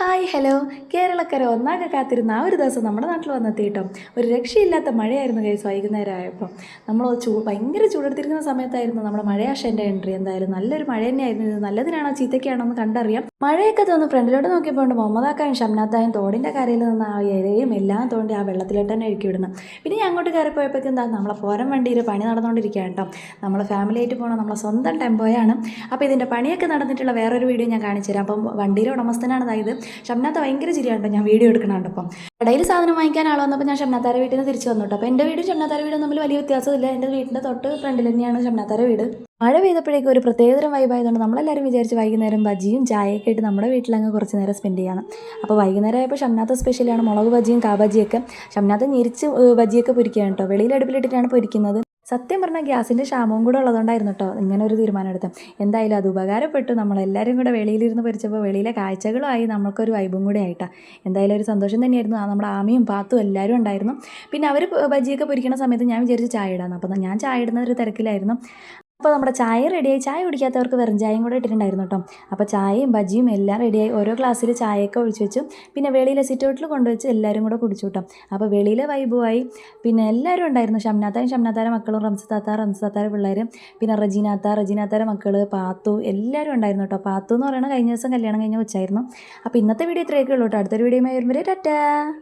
Hi hello കേരളക്കര ഒന്നാകെ കാത്തിരുന്ന ആ ഒരു ദിവസം നമ്മുടെ നാട്ടിൽ വന്നെത്തി കേട്ടോ. ഒരു രക്ഷയില്ലാത്ത മഴയായിരുന്നു കൈസ്. വൈകുന്നേരം ആയപ്പോൾ നമ്മൾ ഭയങ്കര ചൂടെടുത്തിരിക്കുന്ന സമയത്തായിരുന്നു നമ്മുടെ മഴയാശൻ്റെ എൻട്രി. എന്തായാലും നല്ലൊരു മഴ തന്നെയായിരുന്നു. ഇത് നല്ലതിനാണോ ചീത്തയ്ക്കാണോ എന്ന് കണ്ടറിയാം. മഴയൊക്കെ തോന്നുന്നു ഫ്രണ്ടിലോട്ട് നോക്കിയപ്പോൾ മുഹമ്മദാക്കായും ഷംനാത്തായും തോടിൻ്റെ കരയിൽ നിന്ന് ആ ഇരയും എല്ലാം തോണ്ടി ആ വെള്ളത്തിലോട്ട് തന്നെ ഒഴുക്കി വിടുന്നു. പിന്നെ ഞാൻ അങ്ങോട്ട് കയറിപ്പോയപ്പോഴേക്കും എന്താ നമ്മളെ പോരം വണ്ടിയിൽ പണി നടന്നുകൊണ്ടിരിക്കുക കേട്ടോ. നമ്മൾ ഫാമിലി ആയിട്ട് പോകണം, നമ്മളെ സ്വന്തം ടെമ്പോയാണ്. അപ്പോൾ ഇതിൻ്റെ പണിയൊക്കെ നടന്നിട്ടുള്ള വേറൊരു വീഡിയോ ഞാൻ കാണിച്ചു തരാം. അപ്പം വണ്ടിയുടെ ഉടമസ്ഥനാണ് അതായത് ഷംനാത്ത. ഭയങ്കര ചിരിയാണ്ടോ ഞാൻ വീഡിയോ എടുക്കണുണ്ട്. അപ്പം കടയിൽ സാധനം വാങ്ങിക്കാൻ ആൾ വന്നപ്പോൾ ഞാൻ ഷംനാത്താരെ വീട്ടിൽ നിന്ന് തിരിച്ചു വന്നു കേട്ടോ. അപ്പോൾ എൻ്റെ വീടും ഷംനാത്താരെ വീടും തമ്മിൽ വലിയ വ്യത്യാസമില്ല. എൻ്റെ വീടിൻ്റെ തൊട്ട് ഫ്രണ്ടിൽ തന്നെയാണ് ഷംനാത്താരെ വീട്. മഴ പെയ്തപ്പോഴേക്കും ഒരു പ്രത്യേകതരം വൈബായതുകൊണ്ട് നമ്മളെല്ലാവരും വിചാരിച്ച് വൈകുന്നേരം ബജിയും ചായയൊക്കെ ആയിട്ട് നമ്മുടെ വീട്ടിലങ്ങ് കുറച്ച് നേരം സ്പെൻഡ് ചെയ്യണം. അപ്പോൾ വൈകുന്നേരം ആയപ്പോൾ ഷംനാത്ത സ്പെഷ്യലാണ് മുളക് ബജിയും കാബജിയൊക്കെ. ഷംനാത്ത ഞെരിച്ച് ബജിയൊക്കെ പൊരിക്കുകയാണ് കേട്ടോ. വെളിയിൽ അടുപ്പിലിട്ടിട്ടാണ് പൊരിക്കുന്നത്. സത്യം പറഞ്ഞാൽ ഗ്യാസിൻ്റെ ക്ഷാമവും കൂടെ ഉള്ളതുകൊണ്ടായിരുന്നു കേട്ടോ ഇങ്ങനെ ഒരു തീരുമാനം എടുത്തത്. എന്തായാലും അത് ഉപകാരപ്പെട്ടു. നമ്മളെല്ലാവരും കൂടെ വെളിയിലിരുന്ന് പൊരിച്ചപ്പോൾ വെളിയിലെ കാഴ്ചകളുമായി നമുക്കൊരു വൈബും കൂടെ ആയിട്ടാണ്. എന്തായാലും ഒരു സന്തോഷം തന്നെയായിരുന്നു. നമ്മുടെ ആമിയും പാത്തും എല്ലാവരും ഉണ്ടായിരുന്നു. പിന്നെ അവർ ബജിയൊക്കെ പൊരിക്കുന്ന സമയത്ത് ഞാൻ വിചാരിച്ച് ചായ ഇടാന്ന്. അപ്പോൾ ഞാൻ ചായ ഇടുന്ന ഒരു തിരക്കിലായിരുന്നു. അപ്പോൾ നമ്മുടെ ചായ റെഡിയായി. ചായ കുടിക്കാത്തവർക്ക് വെറും ചായയും കൂടെ ഇട്ടിട്ടുണ്ടായിരുന്നു കേട്ടോ. അപ്പോൾ ചായയും ബജിയും എല്ലാം റെഡിയായി. ഓരോ ഗ്ലാസ്സിൽ ചായയൊക്കെ ഒഴിച്ച് വെച്ചു. പിന്നെ വെളിയിലെ സിറ്റൗട്ടിൽ കൊണ്ടുവച്ച് എല്ലാവരും കൂടെ കുടിച്ചു കേട്ടോ. അപ്പോൾ വെളിയിലെ വൈബുമായി. പിന്നെ എല്ലാവരും ഉണ്ടായിരുന്നു. ഷംനാത്താരെ മക്കളും, റംസത്താരെ പിള്ളേരും, പിന്നെ റജീനാത്താരെ മക്കൾ, പാത്തു എല്ലാവരും ഉണ്ടായിരുന്നു കേട്ടോ. പാത്തു എന്ന് പറയുന്നത് കഴിഞ്ഞ ദിവസം കല്യാണം കഴിഞ്ഞ കൊച്ചായിരുന്നു. അപ്പോൾ ഇന്നത്തെ വീഡിയോ ഇത്രയൊക്കെ ഉള്ളൂ കേട്ടോ. അടുത്തൊരു വീഡിയോയുമായി വരുമ്പോൾ ടാറ്റാ.